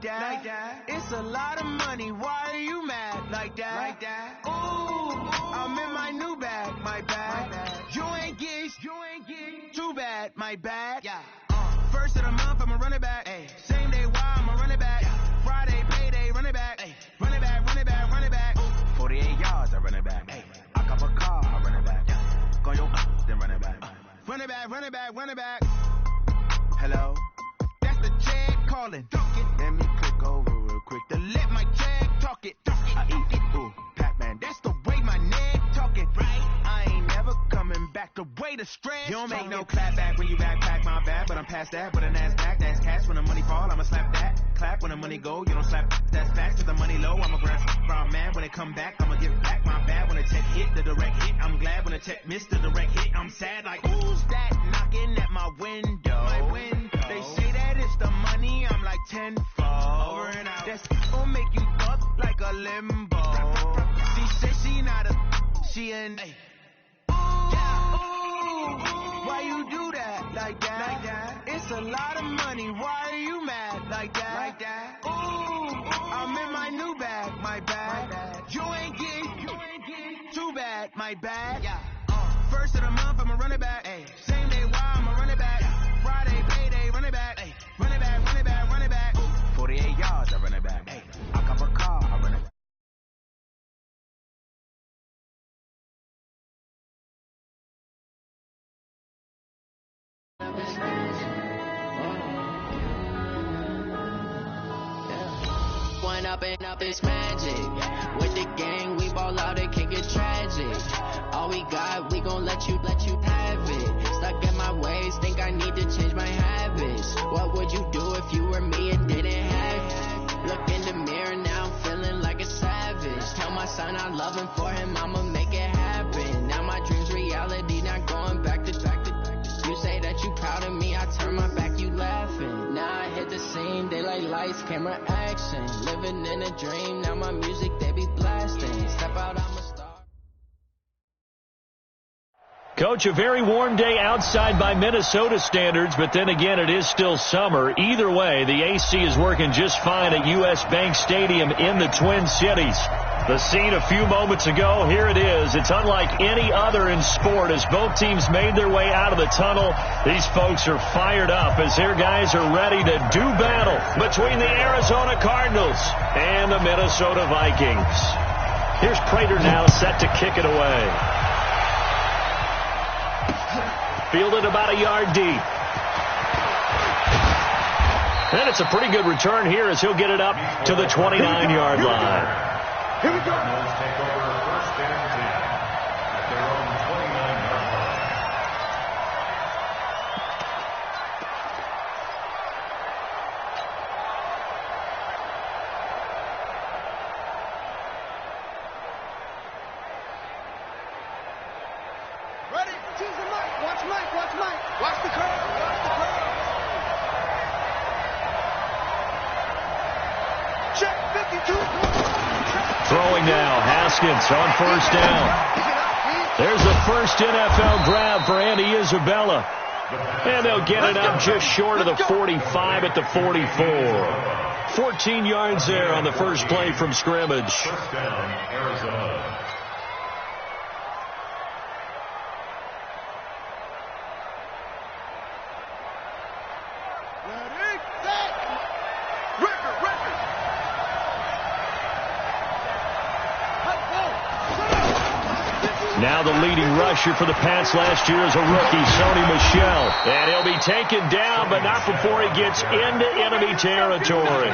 that. It's a lot of money. Why are you mad like that? Ooh, I'm in my new bag, my bad. You ain't get too bad, my bad. Yeah. First of the month, I'ma run it back. Ay. Same day, why I'ma run it back. Yeah. Friday, payday, run it back. Ay. Run it back, run it back, run it back. Ooh. 48 yards, I run it back. Ay. I cop a car, I run it back. Yeah. Go yo, then run it back. Run it back, run it back, run it back. Hello? That's the check calling. Let me click over real quick to let my check talk it. I eat it, ooh, Pac-Man. That's the way my neck talking. Right? I ain't never coming back. The way the stress. You don't make no clap back when you backpack, my bad. But I'm past that. But a NASDAQ, that's cash. When the money fall, I'ma slap that. Clap when the money go. You don't slap. That's facts. Cause the money low, I'ma grab from man. When it come back, I'ma give back my bad. When the check hit, the direct hit. I'm glad when the check missed the direct hit. I'm sad like, who's that knocking at my window? They say that it's the money. I'm like tenfold. Over and out. That's gonna make you fuck like a limbo. She said she not a, she an. Ooh, why you do that like that? It's a lot of money. Why are you mad like that? Ooh, I'm in my new bag, my bad. You ain't get too bad, my bad. Yeah. First of the month, I'ma run it back. Ay. Same day, why I'ma run it back. Friday, payday, run it back. Ay. Run it back, run it back, run it back. Ooh. 48 yards, I run it back. Ay. I cop a car, I run it back. One up and up is magic. With the gang, we ball out, it can get tragic. All we got, we gon' let you have it. Stuck in my ways, think I need to change my habits. What would you do if you were me and didn't have it? Look in the mirror, now I'm feeling like a savage. Tell my son I love him, for him I'ma make it happen. Now my dream's reality, not going back to. You say that you proud of me, I turn my back, you laughing. Now I hit the scene, daylight lights, camera action. Living in a dream, now my music, they be blasting. Step out, I'm a star. Coach, a very warm day outside by Minnesota standards, but then again, it is still summer. Either way, the AC is working just fine at U.S. Bank Stadium in the Twin Cities. The scene a few moments ago, here it is. It's unlike any other in sport as both teams made their way out of the tunnel. These folks are fired up as their guys are ready to do battle between the Arizona Cardinals and the Minnesota Vikings. Here's Prater now set to kick it away. Fielded about a yard deep. And it's a pretty good return here as he'll get it up to the 29-yard line. Here we go. Cardinals take over first and 10 at their own 29-yard line. Ready? Choose the mic. Watch Mike. Watch Mike. Watch the crowd. Watch the crowd. Check 52. Throwing now, Haskins on first down. There's the first NFL grab for Andy Isabella. And they'll get it up just short of the 45 at the 44. 14 yards there on the first play from scrimmage. First down, Arizona. Now the leading rusher for the Pats last year is a rookie, Sony Michel. And he'll be taken down, but not before he gets into enemy territory.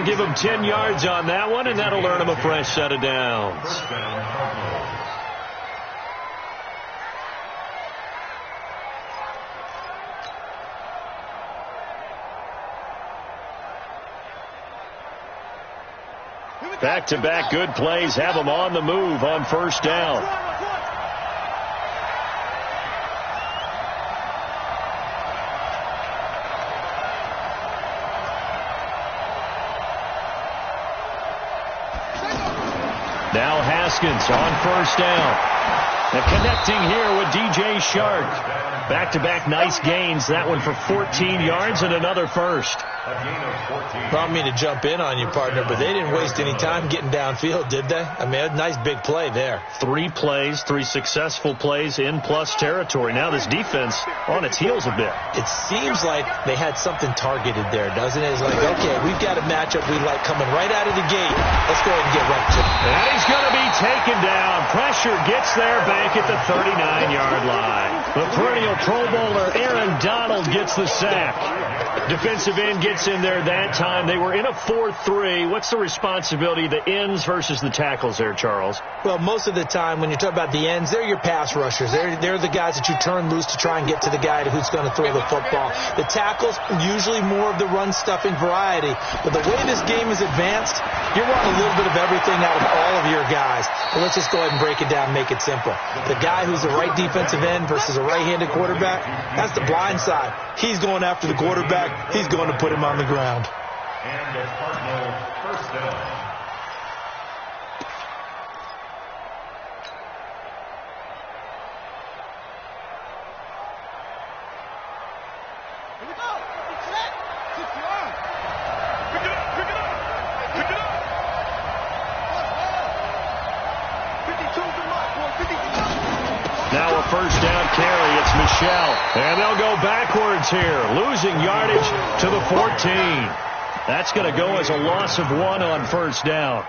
Give him 10 yards on that one, and that'll earn him a fresh set of downs. First down, Cardinals. Back-to-back good plays have them on the move on first down. Now Haskins on first down. And connecting here with DJ Shark. Back-to-back nice gains. That one for 14 yards and another first. I don't mean to jump in on you, partner, but they didn't waste any time getting downfield, did they? I mean, a nice big play there. 3 plays, 3 successful plays in plus territory. Now this defense on its heels a bit. It seems like they had something targeted there, doesn't it? It's like, okay, we've got a matchup we like coming right out of the gate. Let's go ahead and get right to it. And he's going to be taken down. Pressure gets there back at the 39-yard line. The perennial Pro Bowler Aaron Donald gets the sack. Defensive end gets in there that time. They were in a 4-3. What's the responsibility, the ends versus the tackles there, Charles? Well, most of the time when you talk about the ends, they're your pass rushers. They're the guys that you turn loose to try and get to the guy who's going to throw the football. The tackles, usually more of the run-stuffing variety. But the way this game is advanced, you're wanting a little bit of everything out of all of your guys. But let's just go ahead and break it down and make it simple. The guy who's the right defensive end versus a right-handed quarterback, that's the blind side. He's going after the quarterback. He's going to put him on the ground. And the Cardinals first down. Here we go. Set. 60 yards. Pick it up. Pick it up. Pick it up. 52 to mark. 52. Now a first down carry. It's Michelle. And they'll go backwards here. Losing yardage to the 14. That's going to go as a loss of 1 on first down.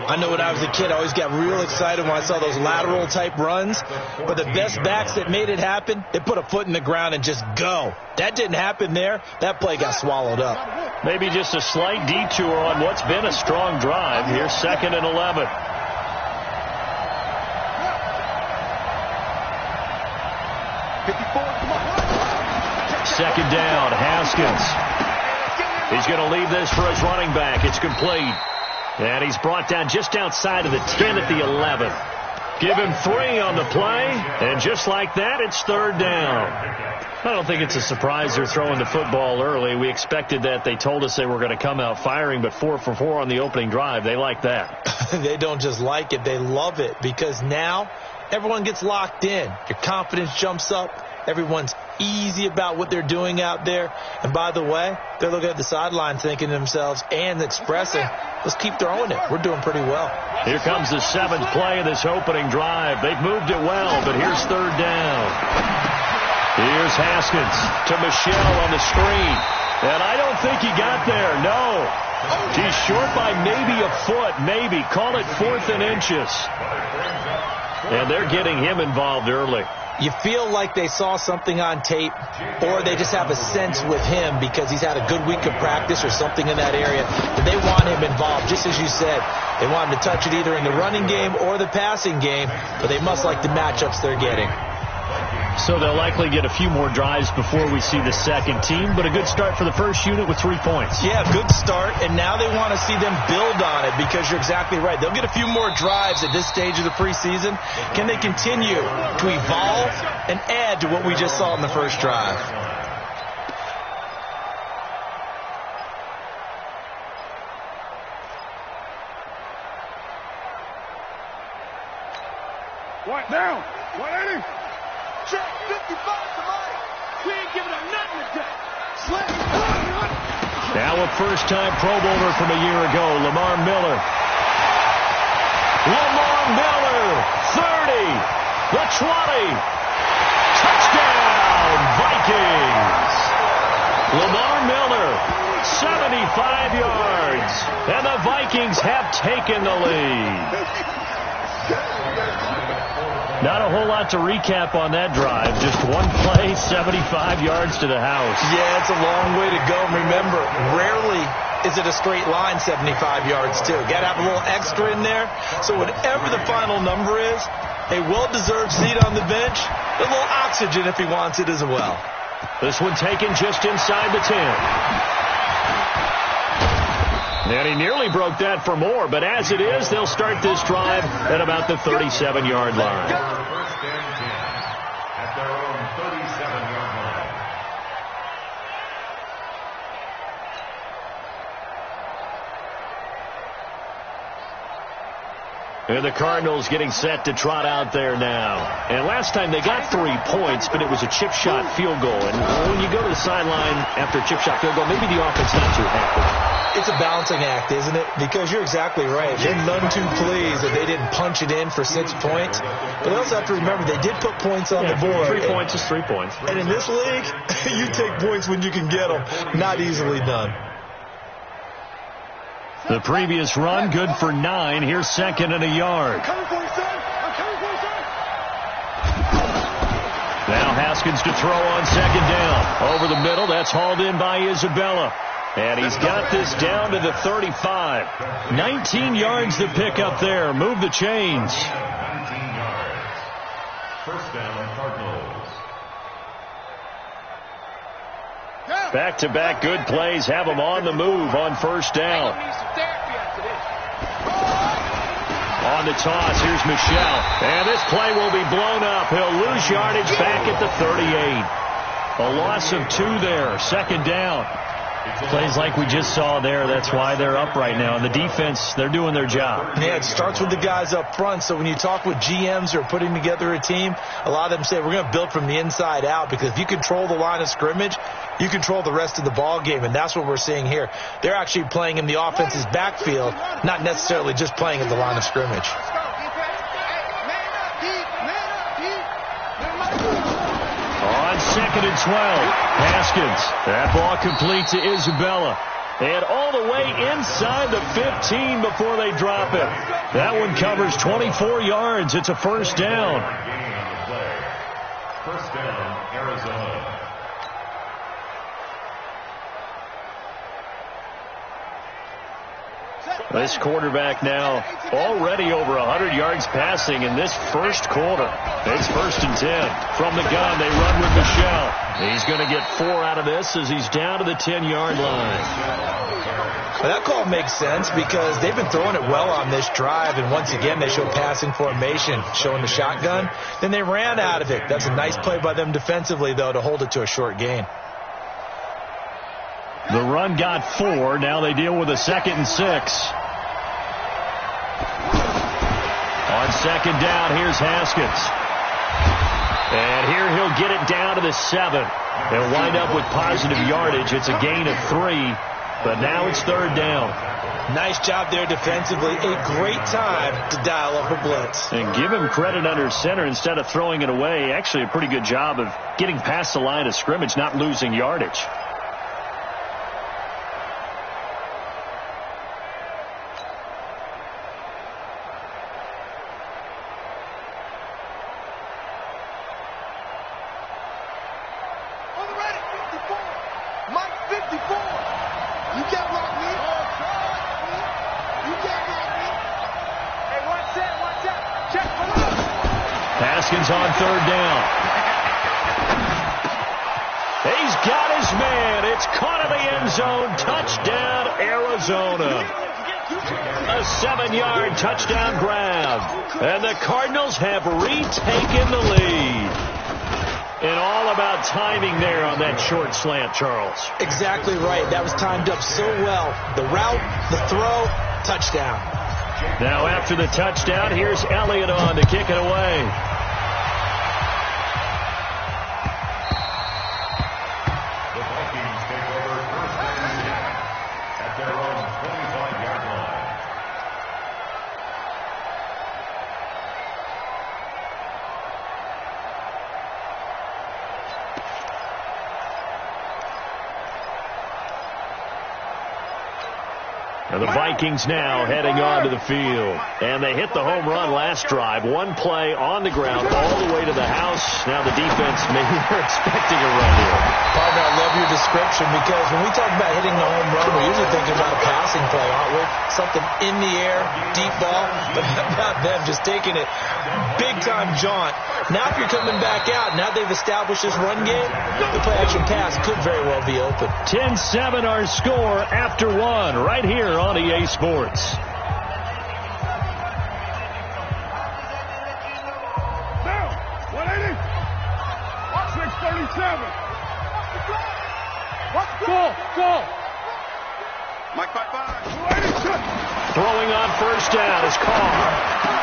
I know when I was a kid, I always got real excited when I saw those lateral type runs. But the best backs that made it happen, they put a foot in the ground and just go. That didn't happen there. That play got swallowed up. Maybe just a slight detour on what's been a strong drive. Here's 2nd and 11. Second down, Haskins. He's going to leave this for his running back. It's complete. And he's brought down just outside of the 10 at the 11. Give him 3 on the play, and just like that, it's 3rd down. I don't think it's a surprise they're throwing the football early. We expected that. They told us they were going to come out firing, but 4 for 4 on the opening drive. They like that. They don't just like it. They love it because now everyone gets locked in. Your confidence jumps up. Everyone's easy about what they're doing out there. And by the way, they're looking at the sideline thinking to themselves and expressing, let's keep throwing it. We're doing pretty well. Here comes the 7th play of this opening drive. They've moved it well, but here's 3rd down. Here's Haskins to Michelle on the screen. And I don't think he got there. No. He's short by maybe a foot, maybe. Call it 4th and inches. And they're getting him involved early. You feel like they saw something on tape, or they just have a sense with him because he's had a good week of practice or something in that area, that they want him involved. Just as you said, they want him to touch it either in the running game or the passing game, but they must like the matchups they're getting. So they'll likely get a few more drives before we see the second team, but a good start for the first unit with 3 points. Yeah, good start, and now they want to see them build on it because you're exactly right. They'll get a few more drives at this stage of the preseason. Can they continue to evolve and add to what we just saw in the first drive? One down. 180. Check 55 to Mike. We ain't giving him nothing today. Slip. Now a first-time Pro Bowler from a year ago, Lamar Miller. Lamar Miller, 30, the 20. Touchdown, Vikings. Lamar Miller, 75 yards. And the Vikings have taken the lead. Not a whole lot to recap on that drive. Just one play, 75 yards to the house. Yeah, it's a long way to go. Remember, rarely is it a straight line 75 yards, too. Got to have a little extra in there. So whatever the final number is, a well-deserved seat on the bench, a little oxygen if he wants it as well. This one taken just inside the 10. And he nearly broke that for more, but as it is, they'll start this drive at about the 37-yard line. First and 10 at their own 37-yard line. And the Cardinals getting set to trot out there now. And last time they got 3 points, but it was a chip shot field goal. And when you go to the sideline after a chip shot field goal, maybe the offense not too happy. It's a balancing act, isn't it? Because you're exactly right. They're none too pleased that they didn't punch it in for 6 points. But they also have to remember they did put points on the board. 3 points is 3 points. And in this league, you take points when you can get them. Not easily done. The previous run, good for 9. Here's second and a yard. Now Haskins to throw on second down. Over the middle, that's hauled in by Isabella. And he's got this down to the 35. 19 yards to pick up there. Move the chains. 19 yards. First down, Cardinals. Back-to-back good plays have him on the move on first down. On the toss, here's Michel. And this play will be blown up. He'll lose yardage back at the 38. A loss of 2 there. Second down. Plays like we just saw there. That's why they're up right now. And the defense, they're doing their job. Yeah, it starts with the guys up front. So when you talk with GMs who are putting together a team, a lot of them say we're going to build from the inside out, because if you control the line of scrimmage, you control the rest of the ball game, and that's what we're seeing here. They're actually playing in the offense's backfield, not necessarily just playing in the line of scrimmage. On second and 12, Haskins. That ball complete to Isabella. And all the way inside the 15 before they drop it. That one covers 24 yards. It's a first down. First down, Arizona. This quarterback now already over 100 yards passing in this first quarter. It's first and 10. From the gun, they run with Michel. He's going to get 4 out of this as he's down to the 10-yard line. Well, that call makes sense because they've been throwing it well on this drive, and once again they show passing formation, showing the shotgun. Then they ran out of it. That's a nice play by them defensively, though, to hold it to a short gain. The run got 4. Now they deal with a second and 6. On second down, here's Haskins. And here he'll get it down to the 7. They'll wind up with positive yardage. It's a gain of 3, but now it's third down. Nice job there defensively. A great time to dial up a blitz. And give him credit under center instead of throwing it away. Actually a pretty good job of getting past the line of scrimmage, not losing yardage. Haskins on third down. He's got his man. It's caught in the end zone. Touchdown, Arizona. A 7-yard touchdown grab. And the Cardinals have retaken the lead. And all about timing there on that short slant, Charles. Exactly right. That was timed up so well. The route, the throw, touchdown. Now after the touchdown, here's Elliott on to kick it away. The Vikings take over first and 10 at their own 25-yard line. And the Vikings now heading onto the field. And they hit the home run last drive. One play on the ground all the way to the house. Now the defense, maybe they're expecting a run here. Partner, I love your description because when we talk about hitting the home run, we're usually thinking about a passing play, aren't we? Something in the air, deep ball, but how about them just taking it big-time jaunt. Now if you're coming back out, now they've established this run game, the play-action pass could very well be open. 10-7 our score after 1 right here on EA Sports. Down, 180. 637. Go. Mike, 5-5. Throwing on first down is Carr.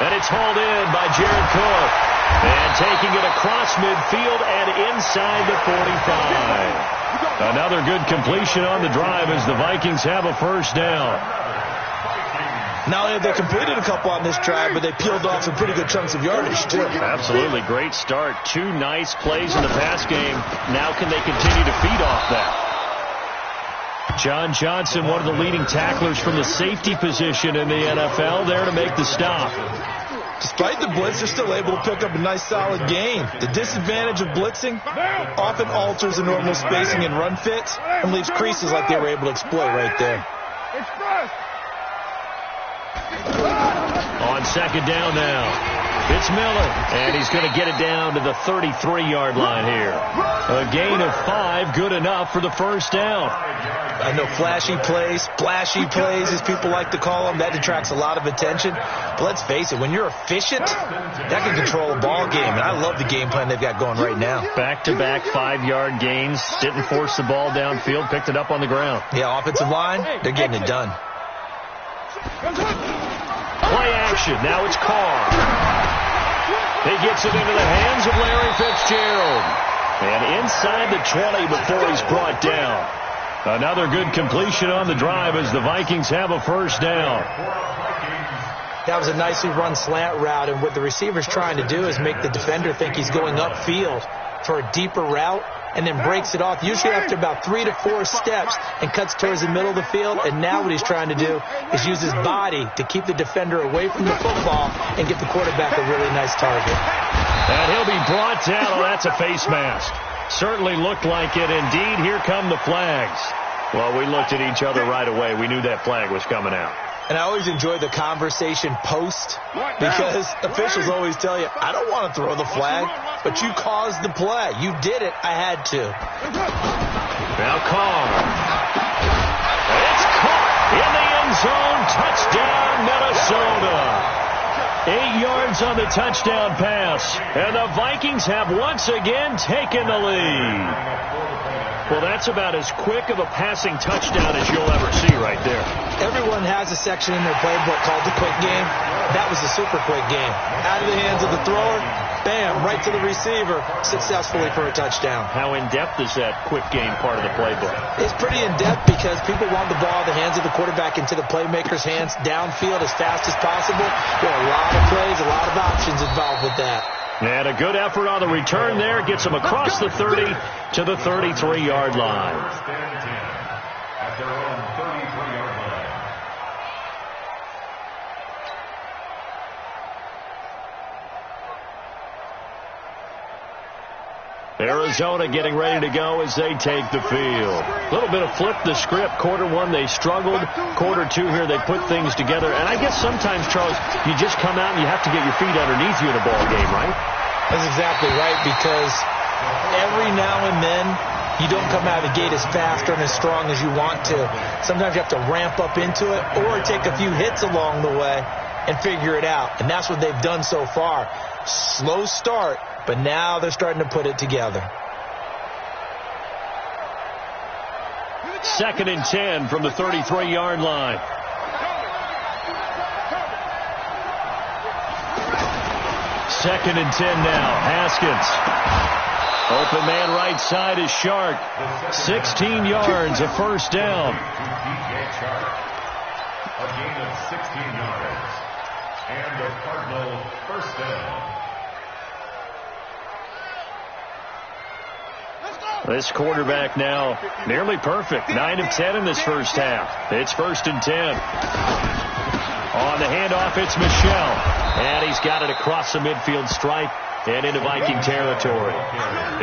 And it's hauled in by Jared Cook. And taking it across midfield and inside the 45. Another good completion on the drive as the Vikings have a first down. Not only have they completed a couple on this drive, but they peeled off some pretty good chunks of yardage, too. Absolutely. Great start. 2 nice plays in the pass game. Now can they continue to feed off that? John Johnson, one of the leading tacklers from the safety position in the NFL, there to make the stop. Despite the blitz, they're still able to pick up a nice solid gain. The disadvantage of blitzing often alters the normal spacing and run fits and leaves creases like they were able to exploit right there. On second down now. It's Miller, and he's going to get it down to the 33-yard line here. A gain of 5, good enough for the first down. I know flashy plays, splashy plays, as people like to call them, that attracts a lot of attention. But let's face it, when you're efficient, that can control a ball game. And I love the game plan they've got going right now. Back-to-back 5-yard gains, didn't force the ball downfield, picked it up on the ground. Yeah, offensive line, they're getting it done. Play action, now it's Carr. He gets it into the hands of Larry Fitzgerald. And inside the 20 before he's brought down. Another good completion on the drive as the Vikings have a first down. That was a nicely run slant route, and what the receiver's trying to do is make the defender think he's going upfield for a deeper route and then breaks it off, usually after about 3 to 4 steps, and cuts towards the middle of the field. And now what he's trying to do is use his body to keep the defender away from the football and get the quarterback a really nice target. And he'll be brought down. Oh, that's a face mask. Certainly looked like it. Indeed, here come the flags. Well, we looked at each other right away. We knew that flag was coming out. And I always enjoy the conversation post, because officials always tell you, I don't want to throw the flag, but you caused the play. You did it. I had to. Now Carr. It's caught in the end zone. Touchdown, Minnesota. 8 yards on the touchdown pass. And the Vikings have once again taken the lead. Well, that's about as quick of a passing touchdown as you'll ever see right there. Everyone has a section in their playbook called the quick game. That was a super quick game. Out of the hands of the thrower, bam, right to the receiver, successfully for a touchdown. How in-depth is that quick game part of the playbook? It's pretty in-depth because people want the ball in the hands of the quarterback into the playmaker's hands downfield as fast as possible. There are a lot of plays, a lot of options involved with that. And a good effort on the return there. Gets him across the 30 to the 33-yard line. At their own 33-yard line. Arizona getting ready to go as they take the field. A little bit of flip the script. Quarter 1, they struggled. Quarter 2 here, they put things together. And I guess sometimes, Charles, you just come out and you have to get your feet underneath you in a ball game, right? That's exactly right, because every now and then you don't come out of the gate as fast or as strong as you want to. Sometimes you have to ramp up into it or take a few hits along the way and figure it out. And that's what they've done so far. Slow start, but now they're starting to put it together. 2nd and 10 from the 33-yard line. Second and 10 now. Haskins. Open man right side is Shark. 16 yards, a first down. A gain of 16 yards. And a Cardinal first down. This quarterback now nearly perfect. 9 of 10 in this first half. It's 1st and 10. On the handoff, it's Michel. And he's got it across the midfield stripe and into Viking territory.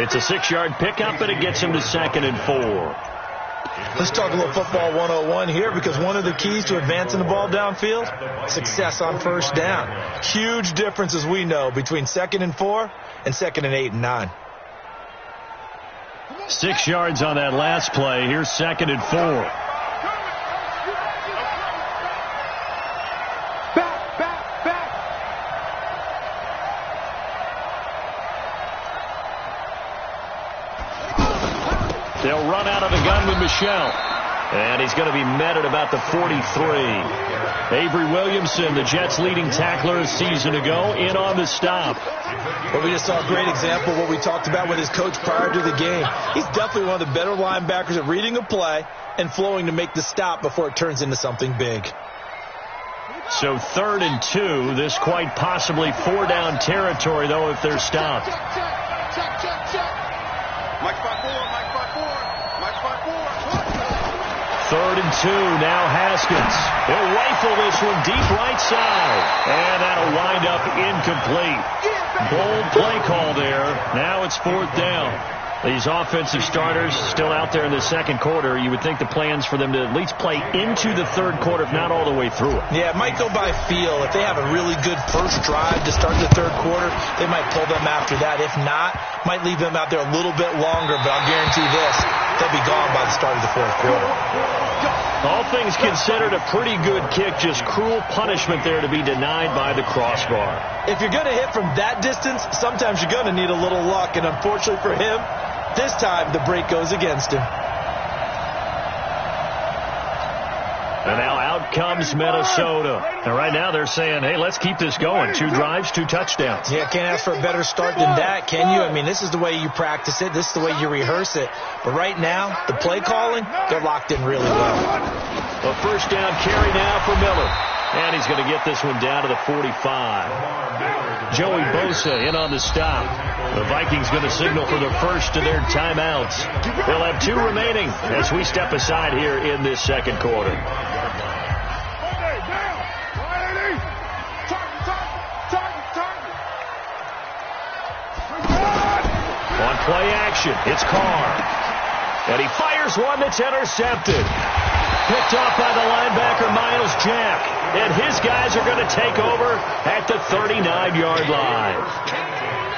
It's a 6-yard pickup, and it gets him to 2nd and 4. Let's talk a little football 101 here, because one of the keys to advancing the ball downfield, success on first down. Huge difference, as we know, between 2nd and 4 and 2nd and 8 and 9. 6 yards on that last play. Here's 2nd and 4. They'll run out of the gun with Michel. And he's going to be met at about the 43. Avery Williamson, the Jets' leading tackler a season ago, in on the stop. Well, we just saw a great example of what we talked about with his coach prior to the game. He's definitely one of the better linebackers at reading a play and flowing to make the stop before it turns into something big. So 3rd and 2. This quite possibly 4-down territory, though, if they're stopped. Mike 3rd and 2. Now Haskins. He'll rifle this one deep right side. And that'll wind up incomplete. Bold play call there. Now it's 4th down. These offensive starters still out there in the second quarter. You would think the plans for them to at least play into the third quarter, if not all the way through it. Yeah, it might go by feel. If they have a really good first drive to start the third quarter, they might pull them after that. If not, might leave them out there a little bit longer, but I'll guarantee this, they'll be gone by the start of the fourth quarter. All things considered, a pretty good kick. Just cruel punishment there to be denied by the crossbar. If you're going to hit from that distance, sometimes you're going to need a little luck, and unfortunately for him, this time the break goes against him. And now out comes Minnesota. And right now they're saying, hey, let's keep this going. 2 drives, 2 touchdowns. Yeah, can't ask for a better start than that, can you? I mean, this is the way you practice it. This is the way you rehearse it. But right now, the play calling, they're locked in really well. A first down carry now for Miller. And he's going to get this one down to the 45. Joey Bosa in on the stop. The Vikings going to signal for the first of their timeouts. They'll have 2 remaining as we step aside here in this second quarter. On play action, it's Carr. And he fires one that's intercepted. Picked off by the linebacker, Miles Jack. And his guys are going to take over at the 39-yard line.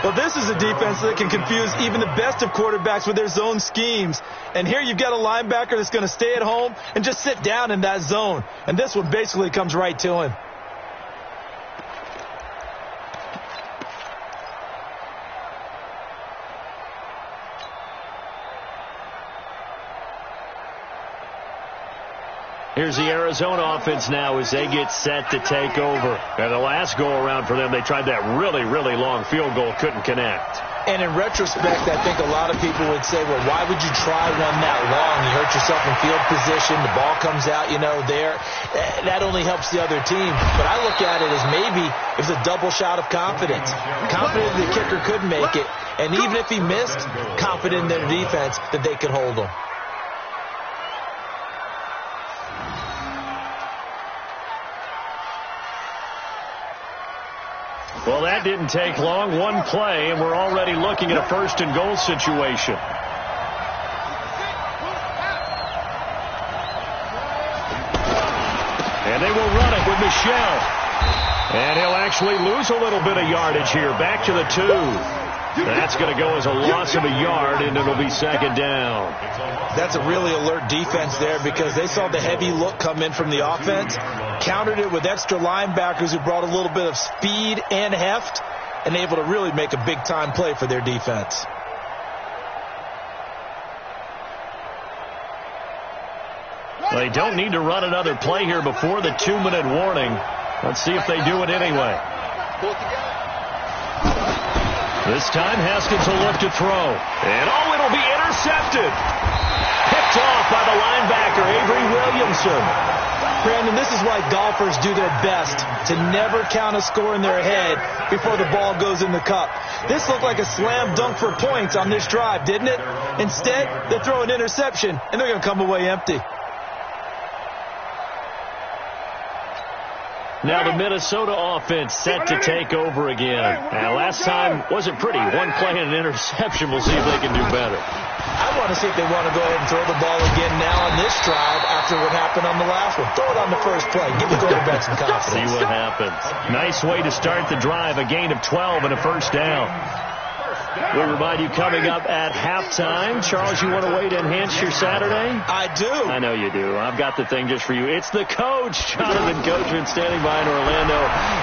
Well, this is a defense that can confuse even the best of quarterbacks with their zone schemes. And here you've got a linebacker that's going to stay at home and just sit down in that zone. And this one basically comes right to him. Here's the Arizona offense now as they get set to take over. And the last go-around for them, they tried that really, really long field goal, couldn't connect. And in retrospect, I think a lot of people would say, well, why would you try one that long? You hurt yourself in field position. The ball comes out, there. That only helps the other team. But I look at it as maybe it was a double shot of confidence. Confident the kicker could make it. And even if he missed, confident in their defense that they could hold him. Well, that didn't take long. One play, and we're already looking at a first and goal situation. And they will run it with Michel. And he'll actually lose a little bit of yardage here. Back to the 2. That's going to go as a loss of a yard, and it'll be second down. That's a really alert defense there because they saw the heavy look come in from the offense, countered it with extra linebackers who brought a little bit of speed and heft, and able to really make a big-time play for their defense. They don't need to run another play here before the 2-minute warning. Let's see if they do it anyway. This time, Haskins will look to throw. And, it'll be intercepted. Picked off by the linebacker, Avery Williamson. Brandon, this is why golfers do their best to never count a score in their head before the ball goes in the cup. This looked like a slam dunk for points on this drive, didn't it? Instead, they throw an interception, and they're going to come away empty. Now the Minnesota offense set to take over again. Now last time wasn't pretty. One play and an interception. We'll see if they can do better. I want to see if they want to go ahead and throw the ball again now on this drive after what happened on the last one. Throw it on the first play. Give the quarterback some confidence. See what happens. Nice way to start the drive. A gain of 12 and a first down. We remind you coming up at halftime. Charles, you want a way to enhance your Saturday? I do. I know you do. I've got the thing just for you. It's the coach, Jonathan Coachman, standing by in Orlando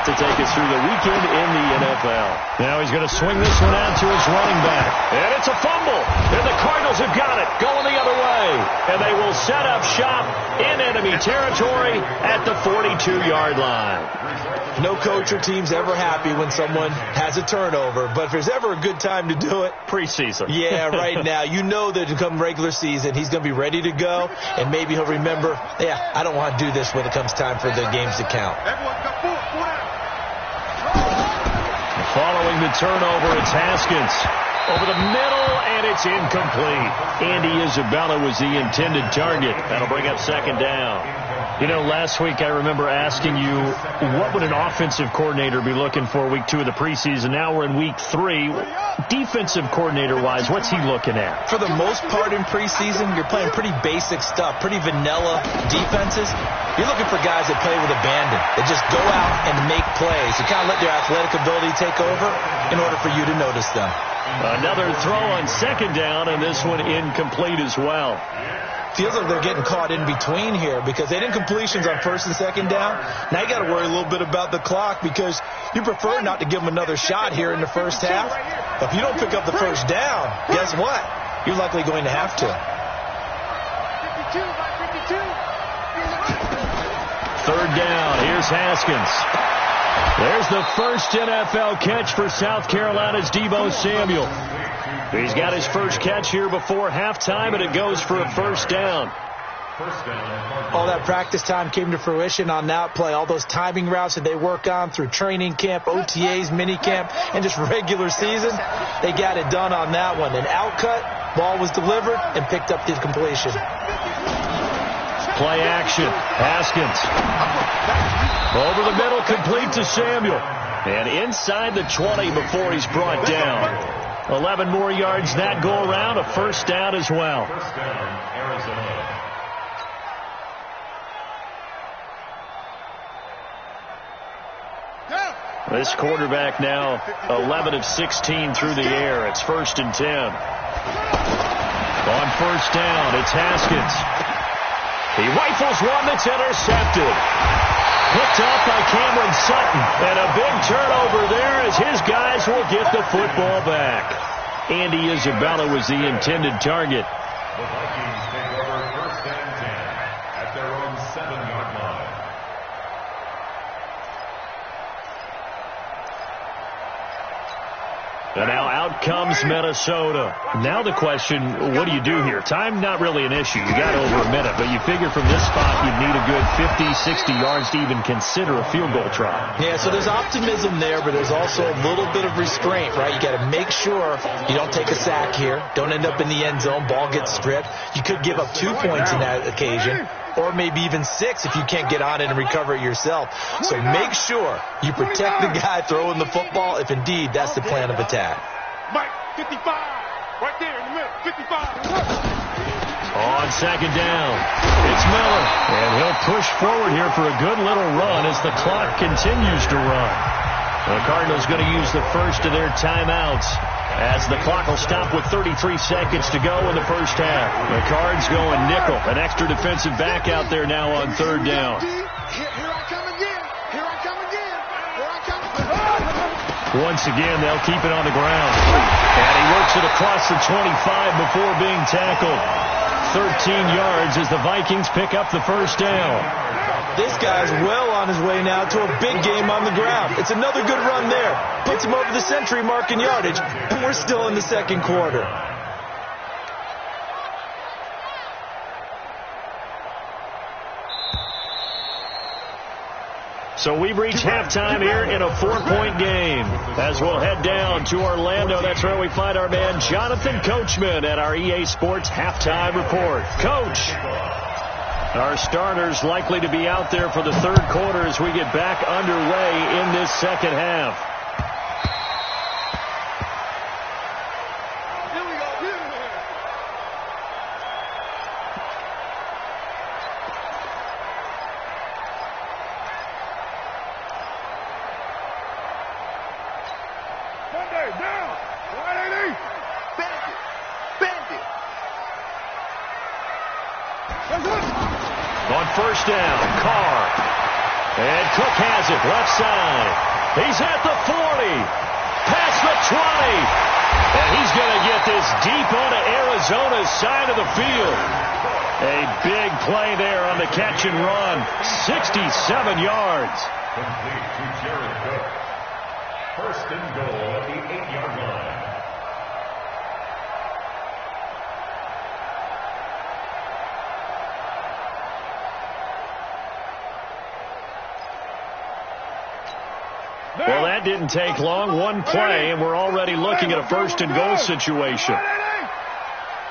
to take us through the weekend in the NFL. Now he's going to swing this one out to his running back. And it's a fumble. And the Cardinals have got it. Going the other way. And they will set up shop in enemy territory at the 42-yard line. No coach or team's ever happy when someone has a turnover, but if there's ever a good time to do it, preseason. Yeah, right now. You know that come regular season, he's going to be ready to go, and maybe he'll remember, I don't want to do this when it comes time for the games to count. Following the turnover, it's Haskins. Over the middle, and it's incomplete. Andy Isabella was the intended target. That'll bring up second down. You know, last week I remember asking you, what would an offensive coordinator be looking for week 2 of the preseason? Now we're in week 3. Defensive coordinator-wise, what's he looking at? For the most part in preseason, you're playing pretty basic stuff, pretty vanilla defenses. You're looking for guys that play with abandon, that just go out and make plays. You kind of let their athletic ability take over in order for you to notice them. Another throw on second down, and this one incomplete as well. Feels like they're getting caught in between here because they didn't completions on first and second down. Now you got to worry a little bit about the clock because you prefer not to give them another shot here in the first half. If you don't pick up the first down, guess what? You're likely going to have to. Third down. Here's Haskins. There's the first NFL catch for South Carolina's Deebo Samuel. He's got his first catch here before halftime, and it goes for a first down. All that practice time came to fruition on that play. All those timing routes that they work on through training camp, OTAs, minicamp, and just regular season, they got it done on that one. An outcut, ball was delivered, and picked up the completion. Play action. Haskins. Over the middle, complete to Samuel. And inside the 20 before he's brought down. 11 more yards that go around. A first down as well. First down, Arizona. This quarterback now 11 of 16 through the air. It's 1st and 10. On first down, it's Haskins. He rifles one that's intercepted. Picked off by Cameron Sutton. And a big turnover there as his guys will get the football back. Andy Isabella was the intended target. The Vikings take over 1st and 10 at their own 7-yard line. And now out comes Minnesota. Now the question, what do you do here? Time not really an issue. You got over a minute, but you figure from this spot you'd need a good 50, 60 yards to even consider a field goal try. Yeah, so there's optimism there, but there's also a little bit of restraint, right? You got to make sure you don't take a sack here. Don't end up in the end zone. Ball gets stripped. You could give up 2 points in that occasion, or maybe even 6 if you can't get on it and recover it yourself. So make sure you protect the guy throwing the football if indeed that's the plan of attack. Mike, 55, right there in the middle, 55. On second down, it's Miller, and he'll push forward here for a good little run as the clock continues to run. The Cardinals going to use the first of their timeouts as the clock will stop with 33 seconds to go in the first half. The Cards going nickel, an extra defensive back out there now on third down. Here I come again. Here I come again. Here I come again. Once again, they'll keep it on the ground. And he works it across the 25 before being tackled. 13 yards as the Vikings pick up the first down. This guy's well on his way now to a big game on the ground. It's another good run there. Puts him over the century mark in yardage, and we're still in the second quarter. So we reach halftime here in a 4-point game. As we'll head down to Orlando, that's where we find our man Jonathan Coachman at our EA Sports Halftime Report. Coach, our starters likely to be out there for the third quarter as we get back underway in this second half. Monday, down, 180. On first down, Carr. And Cook has it, left side. He's at the 40. Past the 20. And he's going to get this deep onto Arizona's side of the field. A big play there on the catch and run. 67 yards. Complete to Jared Cook. First and goal at the 8-yard line. Well, that didn't take long. One play, and we're already looking at a first and goal situation.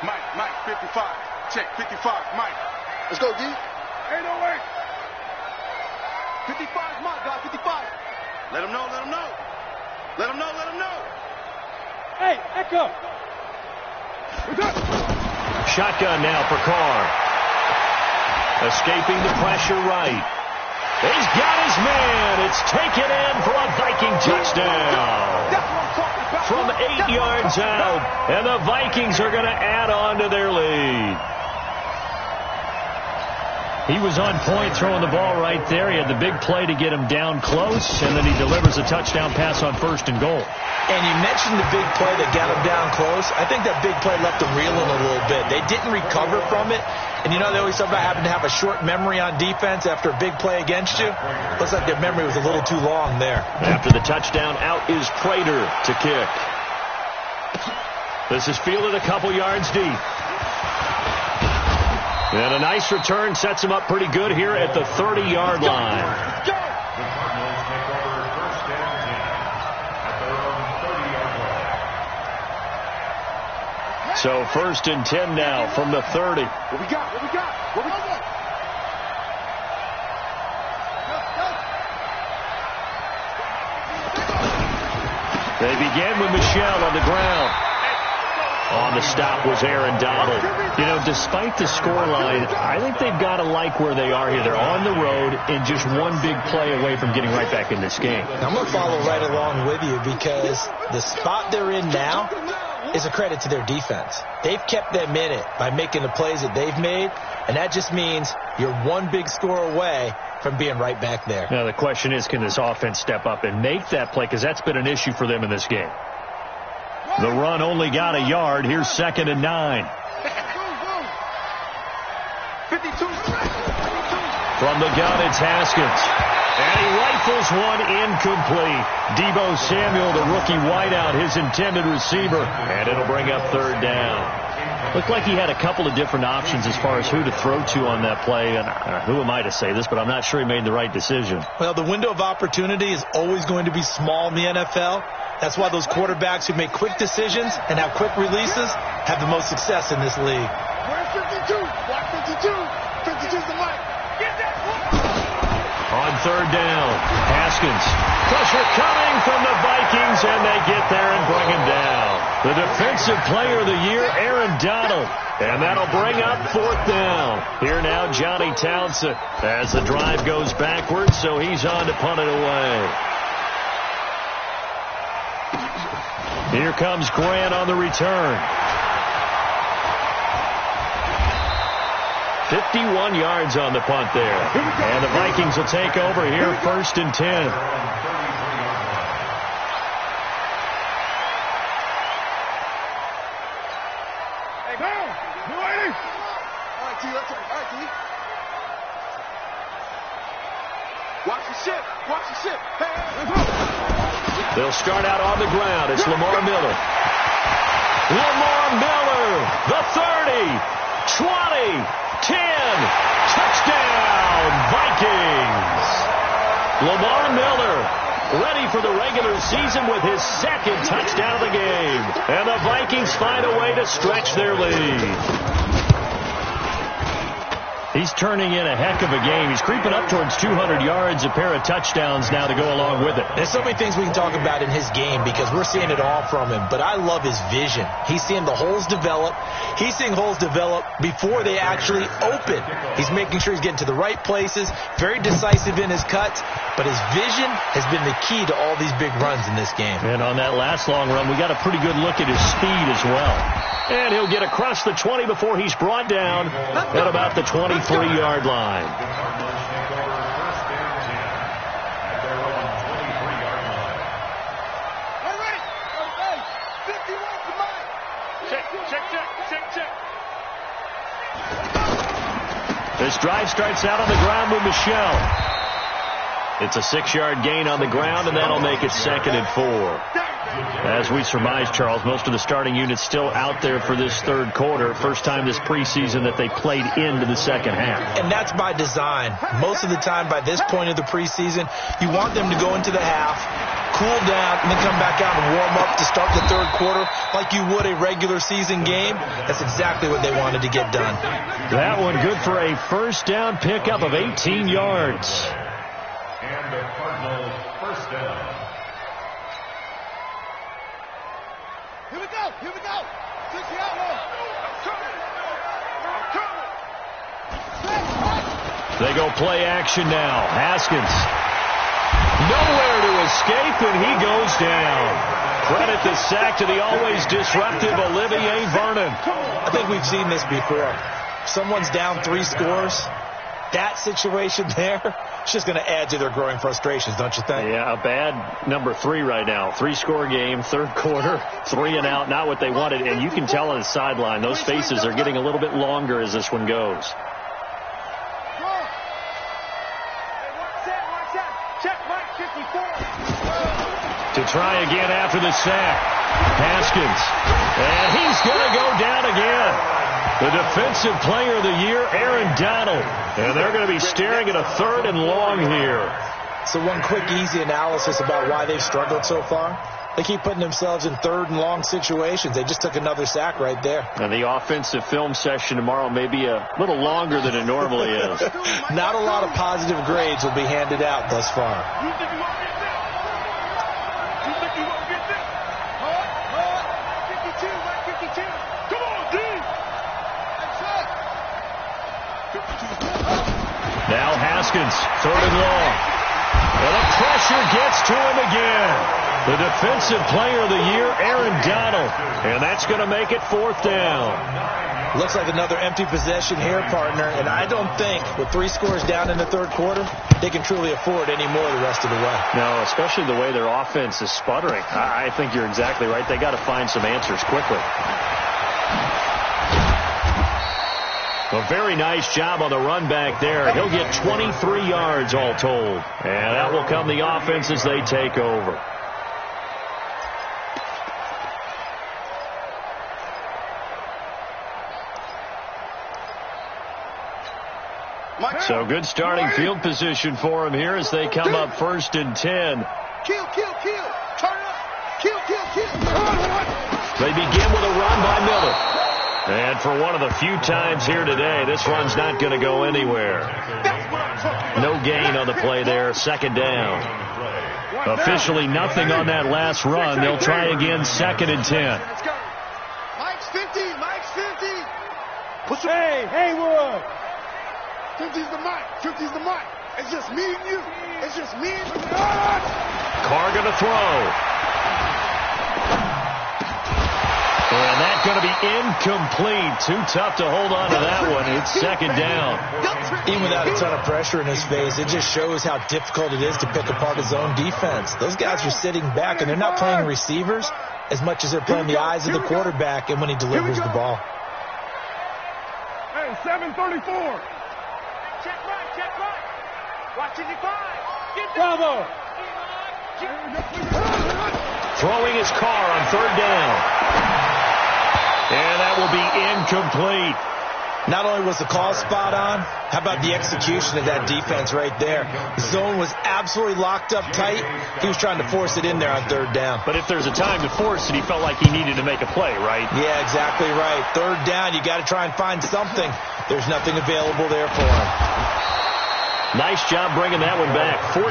Mike, 55. Check, 55, Mike. Let's go, D. 808. 55, Mike, God, 55. Let him know. Let him know. Hey, Echo. Shotgun now for Carr. Escaping the pressure right. He's got his man. It's taken in for a Viking touchdown. From 8 yards out. And the Vikings are going to add on to their lead. He was on point throwing the ball right there. He had the big play to get him down close, and then he delivers a touchdown pass on first and goal. And you mentioned the big play that got him down close. I think that big play left them reeling a little bit. They didn't recover from it. And you know, they always talk about having to have a short memory on defense after a big play against you. Looks like their memory was a little too long there. After the touchdown, out is Prater to kick. This is fielded a couple yards deep. And a nice return sets him up pretty good here at the 30-yard line. The Cardinals take over first and 10 at their own 30-yard line. So first and 10 now from the 30. What we got? They began with Michelle on the ground. On the stop was Aaron Donald. You know, despite the scoreline, I think they've got to like where they are here. They're on the road and just one big play away from getting right back in this game. I'm going to follow right along with you because the spot they're in now is a credit to their defense. They've kept them in it by making the plays that they've made, and that just means you're one big score away from being right back there. Now, the question is, can this offense step up and make that play? Because that's been an issue for them in this game. The run only got a yard. Here's second and 9. 52. From the gun, it's Haskins. And he rifles one incomplete. Deebo Samuel, the rookie wideout, his intended receiver. And it'll bring up third down. Looked like he had a couple of different options as far as who to throw to on that play. And who am I to say this, but I'm not sure he made the right decision. Well, the window of opportunity is always going to be small in the NFL. That's why those quarterbacks who make quick decisions and have quick releases have the most success in this league. Where's 52? Block 52. 52's the mic. Get that one. On third down, Haskins. Pressure coming from the Vikings, and they get there and bring him down. The defensive player of the year, Aaron Donald. And that'll bring up fourth down. Here now, Johnny Townsend as the drive goes backwards, so he's on to punt it away. Here comes Grant on the return. 51 yards on the punt there. And the Vikings will take over here first and 10. Hey, go! All right, T. All right, T. Watch the ship. Hey, let's go. They'll start out on the ground. It's Lamar Miller. Lamar Miller, the 30, 20, 10, touchdown, Vikings. Lamar Miller ready for the regular season with his second touchdown of the game. And the Vikings find a way to stretch their lead. He's turning in a heck of a game. He's creeping up towards 200 yards, a pair of touchdowns now to go along with it. There's so many things we can talk about in his game because we're seeing it all from him. But I love his vision. He's seeing the holes develop. He's seeing holes develop before they actually open. He's making sure he's getting to the right places, very decisive in his cuts. But his vision has been the key to all these big runs in this game. And on that last long run, we got a pretty good look at his speed as well. And he'll get across the 20 before he's brought down at about the 23-yard line. This drive starts out on the ground with Michelle. It's a 6-yard gain on the ground, and that'll make it 2nd and 4. As we surmise, Charles, most of the starting unit's still out there for this third quarter. First time this preseason that they played into the second half. And that's by design. Most of the time by this point of the preseason, you want them to go into the half, cool down, and then come back out and warm up to start the third quarter like you would a regular season game. That's exactly what they wanted to get done. That one good for a first down pickup of 18 yards. And the Cardinals first down. Here we go. Here we go. Take the outlaw. They go play action now. Haskins. Nowhere to escape, and he goes down. Credit the sack to the always disruptive Olivier Vernon. I think we've seen this before. Someone's down 3 scores. That situation there, it's just going to add to their growing frustrations, don't you think? Yeah, a bad number 3 right now. 3-score game, third quarter, 3 and out, not what they wanted. And you can tell on the sideline, those faces are getting a little bit longer as this one goes. To try again after the sack. Haskins. And he's going to go down again. The defensive player of the year, Aaron Donald. And they're going to be staring at a 3rd and long here. So one quick, easy analysis about why they've struggled so far. They keep putting themselves in 3rd and long situations. They just took another sack right there. And the offensive film session tomorrow may be a little longer than it normally is. Not a lot of positive grades will be handed out thus far. Now Haskins, 3rd and long. And the pressure gets to him again. The defensive player of the year, Aaron Donald. And that's going to make it 4th down. Looks like another empty possession here, partner. And I don't think, with 3 scores down in the third quarter, they can truly afford any more the rest of the way. No, especially the way their offense is sputtering. I think you're exactly right. They got to find some answers quickly. A very nice job on the run back there. He'll get 23 yards all told. And that will come the offense as they take over. So good starting field position for him here as they come up 1st and 10. Kill. Turn up. Kill. They begin with a run by Miller. And for one of the few times here today, this run's not going to go anywhere. No gain on the play there. 2nd down. Officially nothing on that last run. They'll try again 2nd and 10. Mike's 50. Push him. Hey, Haywood. 50's the mic. It's just me and you. Carr going to throw. And that's going to be incomplete. Too tough to hold on to that one. It's 2nd down. Even without a ton of pressure in his face, it just shows how difficult it is to pick apart his own defense. Those guys are sitting back, and they're not playing receivers as much as they're playing the eyes of the quarterback and when he delivers the ball. Hey, 734. Check right. Watch it, 5. Bravo. Throwing his Carr on 3rd down. And that will be incomplete. Not only was the call spot on, how about the execution of that defense right there? The zone was absolutely locked up tight. He was trying to force it in there on third down. But if there's a time to force it, he felt like he needed to make a play, right? Yeah, exactly right. Third down, you got to try and find something. There's nothing available there for him. Nice job bringing that one back. 14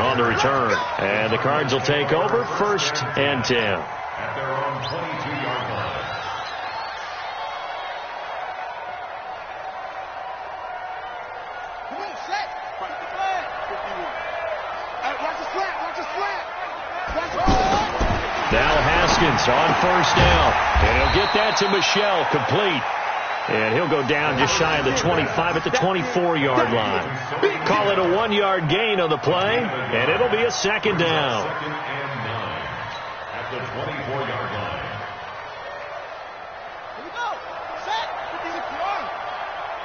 on the return. And the Cards will take over, 1st and 10. At their own 22-yard line. Now Haskins on 1st down. And he'll get that to Michelle, complete. And he'll go down just shy of the 25 at the 24-yard line. Call it a 1-yard gain on the play, and it'll be a 2nd down. 2nd and 9 at the 24-yard line. Here we go. Set.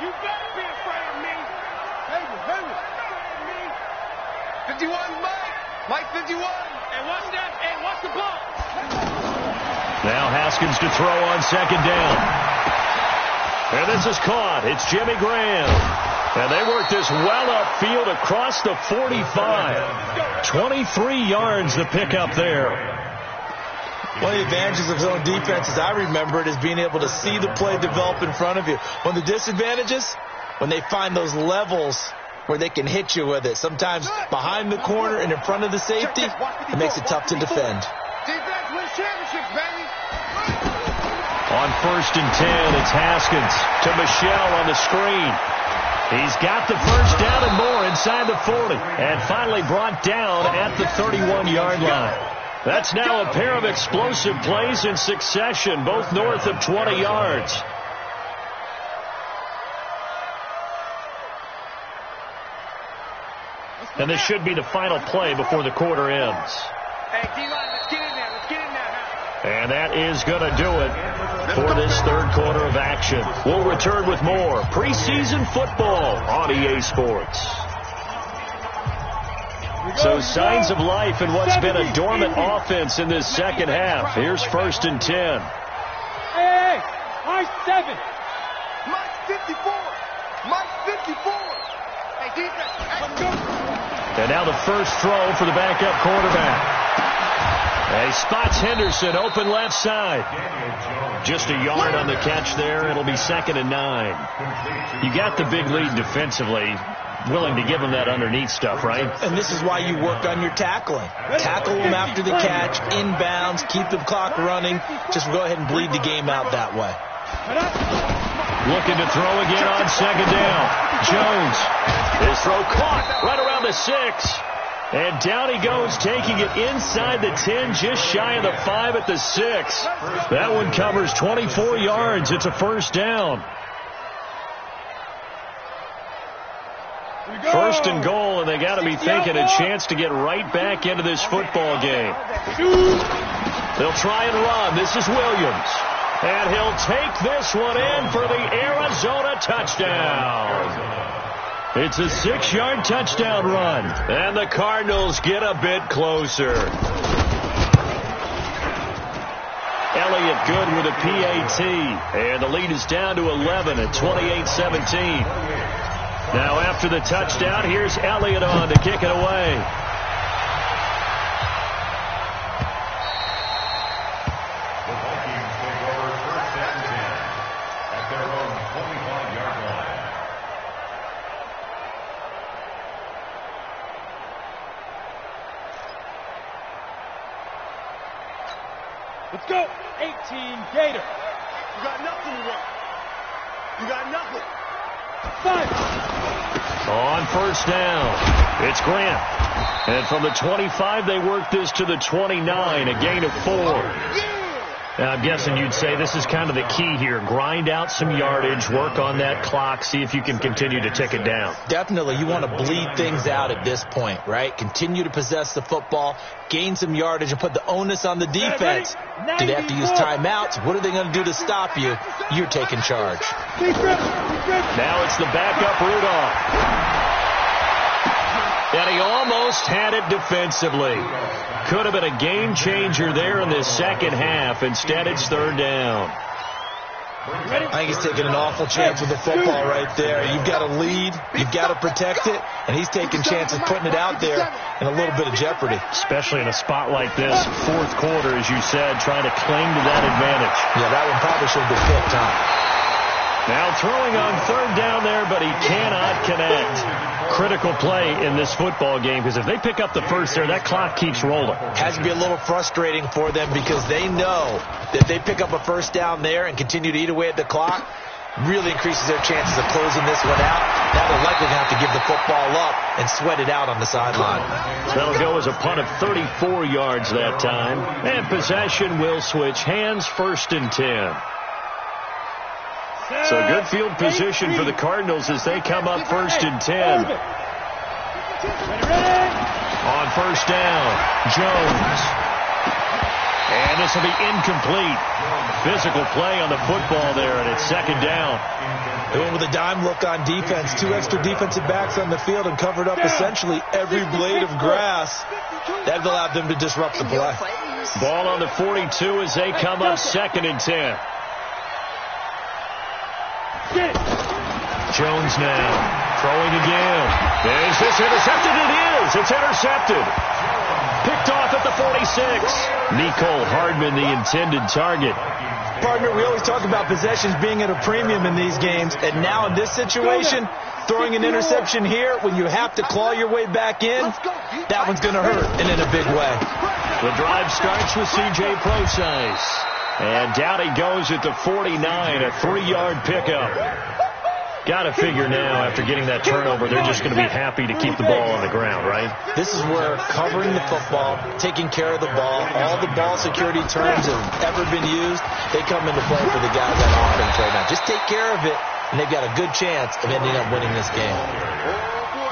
You better be afraid of me. Hayward. 51, Mike. Mike 51. And watch that. And watch the ball. Now Haskins to throw on 2nd down. And this is caught. It's Jimmy Graham. And they work this well upfield across the 45. 23 yards to pick up there. One of the advantages of zone defense, as I remember it, is being able to see the play develop in front of you. One of the disadvantages, when they find those levels where they can hit you with it. Sometimes behind the corner and in front of the safety, it makes it tough to defend. Defense wins championships, baby. On 1st and 10, it's Haskins to Michelle on the screen. He's got the 1st down and more inside the 40. And finally brought down at the 31-yard line. That's now a pair of explosive plays in succession, both north of 20 yards. And this should be the final play before the quarter ends. Hey, D-line, let's get in there. And that is going to do it for this 3rd quarter of action. We'll return with more preseason football on EA Sports. So signs of life in what's been a dormant offense in this 2nd half. Here's 1st and 10. Hey, Mike 7. Mike 54. Mike 54. Hey, defense, let's go. And now the first throw for the backup quarterback. And he spots Henderson open left side. Just a yard on the catch there. It'll be 2nd and 9. You got the big lead defensively. Willing to give him that underneath stuff, right? And this is why you work on your tackling. Tackle them after the catch, inbounds, keep the clock running. Just go ahead and bleed the game out that way. Looking to throw again on 2nd down. Jones. His throw caught right around the 6. And down he goes, taking it inside the 10, just shy of the 5 at the 6. That one covers 24 yards. It's a 1st down. 1st and goal, and they got to be thinking a chance to get right back into this football game. They'll try and run. This is Williams. And he'll take this one in for the Arizona touchdown. It's a 6-yard touchdown run. And the Cardinals get a bit closer. Elliott good with a PAT. And the lead is down to 11 at 28-17. Now after the touchdown, here's Elliott on to kick it away. The Vikings take over 1st and 10 at their own 25-yard line. Let's go. 18, Gator. You got nothing to work. You got nothing. 5. On 1st down, it's Grant. And from the 25, they work this to the 29, a gain of 4. Now, I'm guessing you'd say this is kind of the key here. Grind out some yardage, work on that clock, see if you can continue to tick it down. Definitely. You want to bleed things out at this point, right? Continue to possess the football, gain some yardage, and put the onus on the defense. Do they have to use timeouts? What are they going to do to stop you? You're taking charge. Now it's the backup Rudolph. And he almost had it defensively. Could have been a game changer there in this 2nd half. Instead, it's 3rd down. I think he's taking an awful chance with the football right there. You've got to lead, you've got to protect it, and he's taking chances putting it out there in a little bit of jeopardy. Especially in a spot like this, fourth quarter, as you said, trying to cling to that advantage. Yeah, that one probably should have been picked, huh? Now throwing on third down there, but he cannot connect. Critical play in this football game, because if they pick up the first there, that clock keeps rolling. Has to be a little frustrating for them because they know that they pick up a first down there and continue to eat away at the clock, really increases their chances of closing this one out. Now they're likely going to have to give the football up and sweat it out on the sideline. That'll go as a punt of 34 yards that time. And possession will switch hands, 1st and 10. So good field position for the Cardinals as they come up 1st and 10. On first down, Jones. And this will be incomplete. Physical play on the football there, and it's 2nd down. They went with a dime look on defense. 2 extra defensive backs on the field and covered up essentially every blade of grass. That allowed them to disrupt the play. Ball on the 42 as they come up 2nd and 10. Jones now throwing again. Is this intercepted? It is. It's intercepted. Picked off at the 46. Nicole Hardman, the intended target. Partner, we always talk about possessions being at a premium in these games, and now in this situation, throwing an interception here when you have to claw your way back in, that one's going to hurt, and in a big way. The drive starts with C.J. Procise. And down he goes at the 49, a 3-yard pickup. Got to figure now, after getting that turnover, they're just going to be happy to keep the ball on the ground, right? This is where covering the football, taking care of the ball, all the ball security terms have ever been used, they come into play for the guys on offense right now. Just take care of it, and they've got a good chance of ending up winning this game.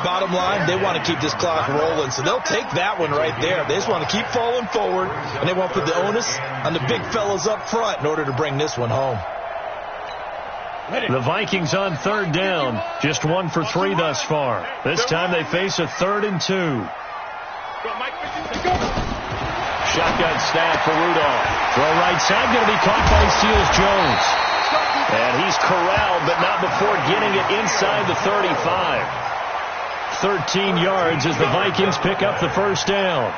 Bottom line, they want to keep this clock rolling, so they'll take that one right there. They just want to keep falling forward, and they want to put the onus on the big fellas up front in order to bring this one home. The Vikings on 3rd down, just 1 for 3 thus far. This time they face a 3rd and 2. Shotgun snap for Rudolph. Throw right side, going to be caught by Seals Jones. And he's corralled, but not before getting it inside the 35. 13 yards as the Vikings pick up the first down.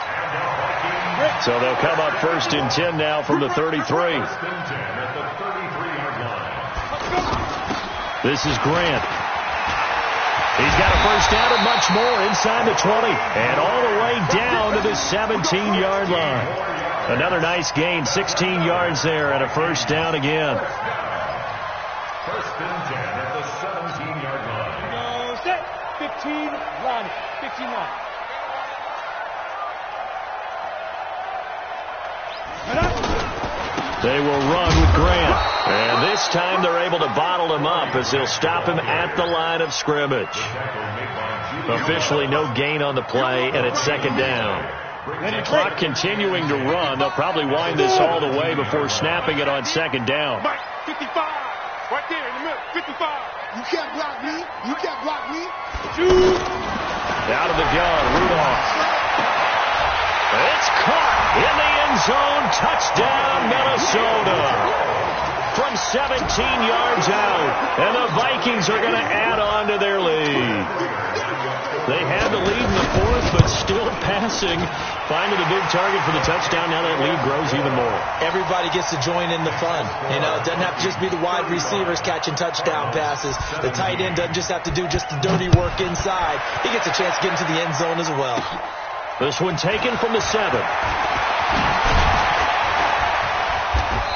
So they'll come up 1st and 10 now from the 33. This is Grant. He's got a first down and much more inside the 20. And all the way down to the 17-yard line. Another nice gain, 16 yards there and a first down again. 1st and 10 at the 17-yard line. 15 line. 15 line. They will run with Grant. And this time they're able to bottle him up as they'll stop him at the line of scrimmage. Officially no gain on the play, and it's 2nd down. The clock continuing to run. They'll probably wind this all the way before snapping it on 2nd down. 55. Right there in the middle. 55. You can't block me. You can't block me. Shoot. Out of the gun, Rudolph. It's caught in the end zone. Touchdown, Minnesota. From 17 yards out. And the Vikings are going to add on to their lead. They had the lead in the 4th, but still passing. Finding a big target for the touchdown. Now that lead grows even more. Everybody gets to join in the fun. You know, it doesn't have to just be the wide receivers catching touchdown passes. The tight end doesn't just have to do just the dirty work inside. He gets a chance to get into the end zone as well. This one taken from the 7.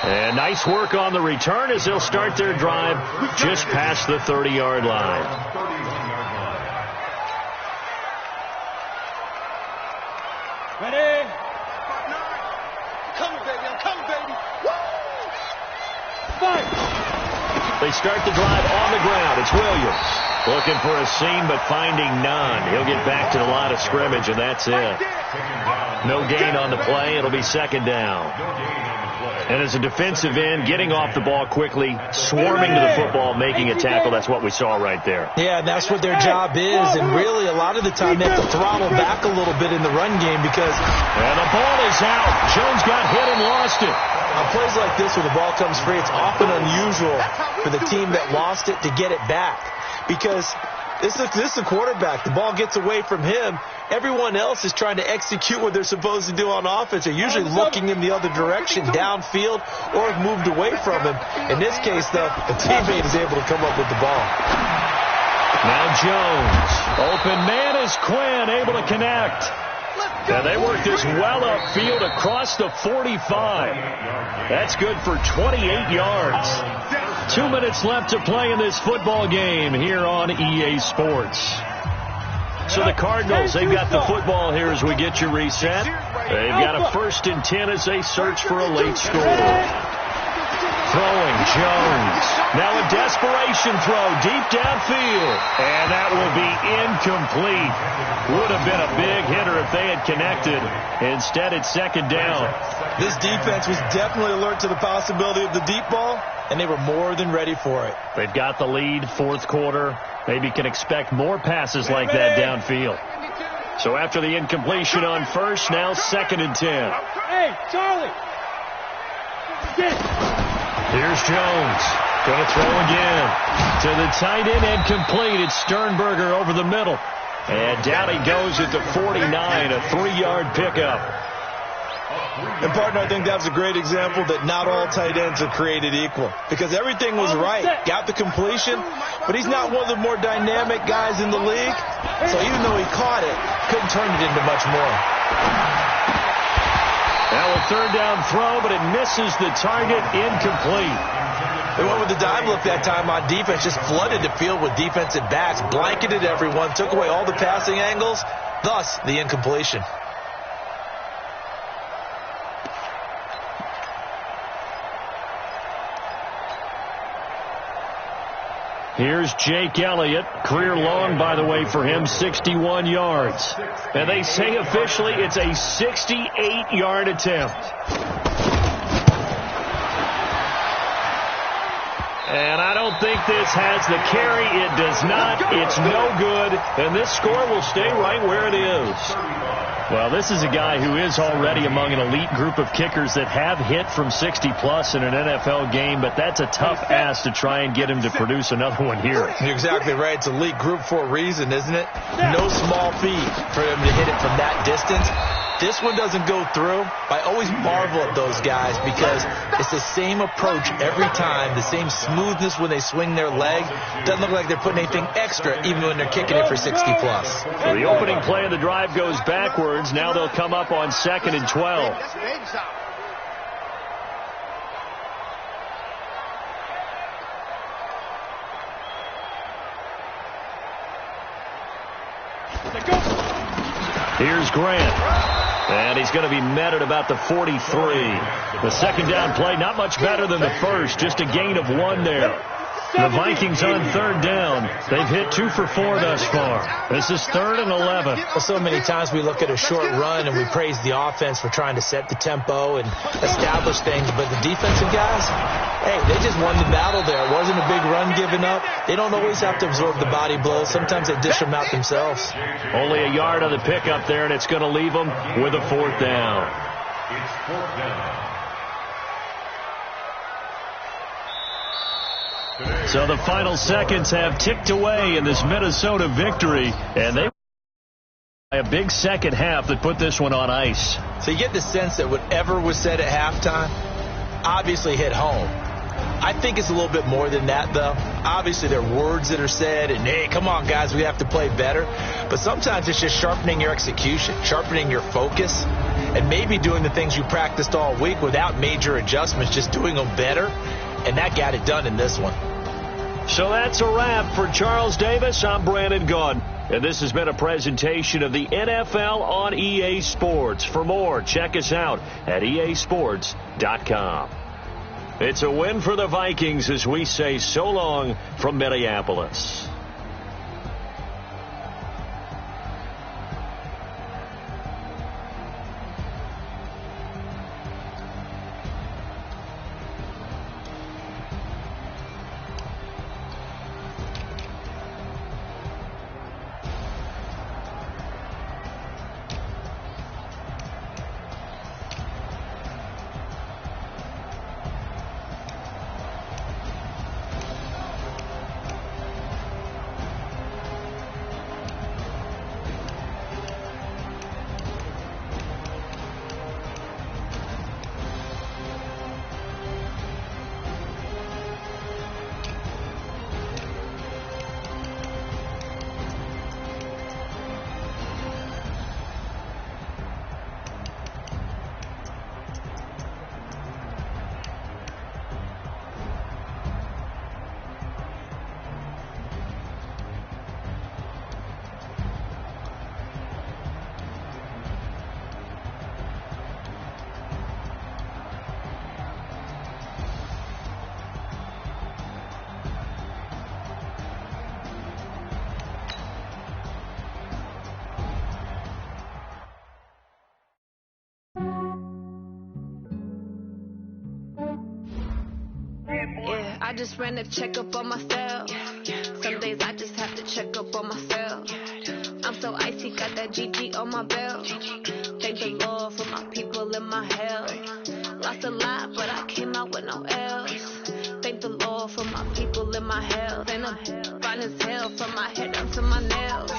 And nice work on the return as they'll start their drive just past the 30-yard line. Ready? Coming, baby. I'm coming, baby. Woo! Fight! They start the drive on the ground. It's Williams. Looking for a seam, but finding none. He'll get back to the line of scrimmage, and that's it. No gain on the play. It'll be 2nd down. And as a defensive end, getting off the ball quickly, swarming to the football, making a tackle, that's what we saw right there. Yeah, and that's what their job is. And really, a lot of the time, they have to throttle back a little bit in the run game because... And the ball is out. Jones got hit and lost it. On plays like this, when the ball comes free, it's often unusual for the team that lost it to get it back. Because this is a quarterback. The ball gets away from him. Everyone else is trying to execute what they're supposed to do on offense. They're usually looking in the other direction, downfield, or have moved away from him. In this case, though, the teammate is able to come up with the ball. Now Jones. Open man is Quinn, able to connect. And they work this well upfield across the 45. That's good for 28 yards. 2 minutes left to play in this football game here on EA Sports. So the Cardinals, they've got the football here as we get you reset. They've got a 1st and 10 as they search for a late score. Throwing, Jones. Now a desperation throw deep downfield. And that will be incomplete. Would have been a big hitter if they had connected. Instead, it's 2nd down. This defense was definitely alert to the possibility of the deep ball, and they were more than ready for it. They've got the lead, 4th quarter. Maybe can expect more passes like that downfield. So after the incompletion on 1st, now 2nd and 10. Hey, Charlie. Here's Jones. Going to throw again. To the tight end and complete. It's Sternberger over the middle. And down he goes at the 49, a 3-yard pickup. And, partner, I think that's a great example that not all tight ends are created equal. Because everything was right. Got the completion, but he's not one of the more dynamic guys in the league. So even though he caught it, couldn't turn it into much more. Now a 3rd down throw, but it misses the target, incomplete. They went with the dime look that time on defense, just flooded the field with defensive backs, blanketed everyone, took away all the passing angles, thus the incompletion. Here's Jake Elliott. Career long, by the way, for him, 61 yards. And they say officially it's a 68-yard attempt. And I don't think this has the carry. It does not. It's no good. And this score will stay right where it is. Well, this is a guy who is already among an elite group of kickers that have hit from 60-plus in an NFL game, but that's a tough ask to try and get him to produce another one here. You're exactly right. It's elite group for a reason, isn't it? No small feat for him to hit it from that distance. This one doesn't go through. I always marvel at those guys because it's the same approach every time, the same smoothness when they swing their leg. Doesn't look like they're putting anything extra even when they're kicking it for 60-plus. So the opening play of the drive goes backwards. Now they'll come up on 2nd and 12. Here's Grant. And he's going to be met at about the 43. The 2nd down play, not much better than the first, just a gain of 1 there. The Vikings on 3rd down. They've hit 2 for 4 thus far. This is 3rd and 11. Well, so many times we look at a short run and we praise the offense for trying to set the tempo and establish things. But the defensive guys, hey, they just won the battle there. It wasn't a big run given up. They don't always have to absorb the body blows. Sometimes they dish them out themselves. Only a yard on the pickup there, and it's going to leave them with a 4th down. It's 4th down. So the final seconds have ticked away in this Minnesota victory, and they a big second half that put this one on ice. So you get the sense that whatever was said at halftime obviously hit home. I think it's a little bit more than that, though. Obviously, there are words that are said, and, hey, come on, guys, we have to play better. But sometimes it's just sharpening your execution, sharpening your focus, and maybe doing the things you practiced all week without major adjustments, just doing them better. And that got it done in this one. So that's a wrap for Charles Davis. I'm Brandon Gaudin. And this has been a presentation of the NFL on EA Sports. For more, check us out at easports.com. It's a win for the Vikings as we say so long from Minneapolis. just ran a checkup on myself. Some days I just have to check up on myself. I'm so icy, got that GG on my belt. Thank the Lord for my people in my hell. Lost a lot, but I came out with no L's. Thank the Lord for my people in my hell. Then I'm fine as hell from my head down to my nails.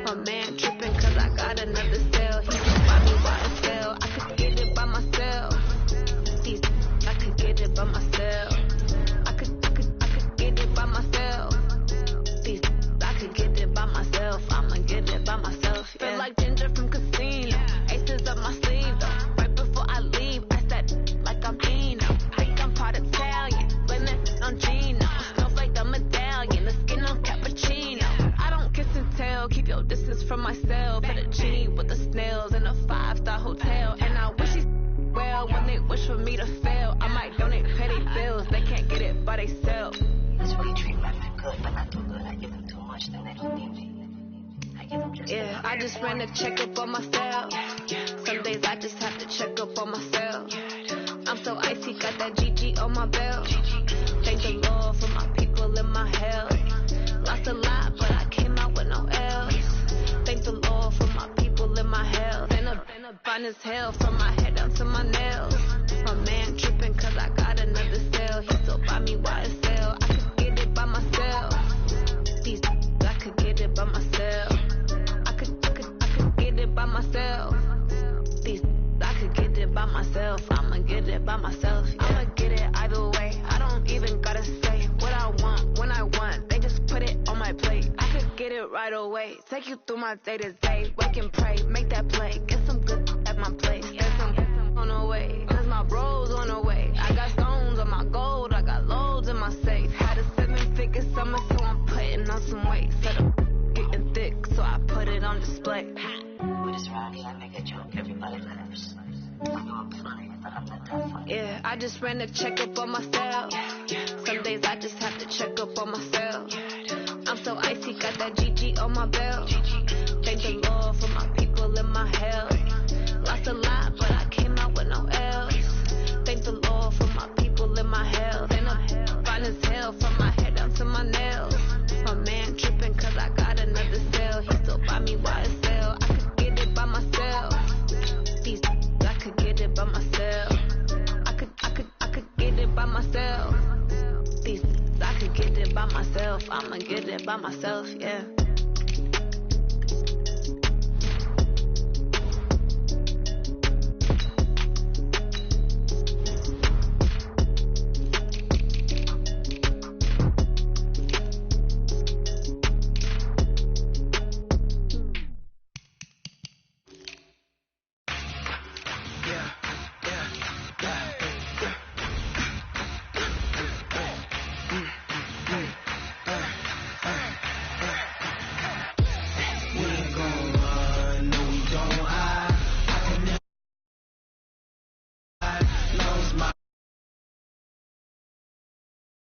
My man tripping cause I got another cell. He can buy me YSL. I could get it by myself. I could get it by myself. I could get it by myself. I could get it by myself. I'ma get it by myself. Yeah. Feel like Ginger from Casino. Aces up my sleeve though. Right before I leave, I said like I'm Dino. Think I'm part Italian, blending on Gino. Smells like the medallion, the skin on cappuccino. I don't kiss and tell, keep your distance from myself. Put a G with the snails in a 5-star hotel. And I wish he well when they wish for me to fail. I might donate petty bills, they can't get it by themselves. That's why you treat women good, but not too good. I give them too much, then they don't need me. I give them just yeah, I just ran a checkup on myself. Some days I just have to check up on myself. I'm so icy, got that GG on my belt. Thank the Lord for my people in my hell. Lost a lot, but I came out with no L's. Thank the Lord for my people in my hell. Then I'm fine as hell from my head down to my nails. My man tripping cause I got another cell. He still buy me YSL. I could get it by myself. I could get it by myself. I could get it by myself. I could get it by myself. I'ma get it by myself. Yeah. I'ma get it either way. I don't even gotta say what I want when I want. They just put it on my plate. I could get it right away. Take you through my day to day. Wake and pray, make that play. Get some good at my place. There's some on the way. Cause my bros on the way. I got stones on my gold. I got loads in my safe. Had a 7-figure summer, so I'm putting on some weight. Set up getting thick, so I put it on display. with this round here, I make a joke, everybody laughs. I know I'm funny, but I'm not that funny. Yeah, I just ran a checkup on myself. Some days I just have to check up on myself. I'm so icy, got that GG on my belt. Thank the Lord for my people in my hell. Lost a lot, but I came out with no L's. Thank the Lord for my people in my hell. Then I'm fine as hell from my head down to my nails. My man tripping cause I got another cell. He still buy me YSL. I could get it by myself. I could get it by myself. I could get it by myself. I could get it by myself. I'ma get it by myself.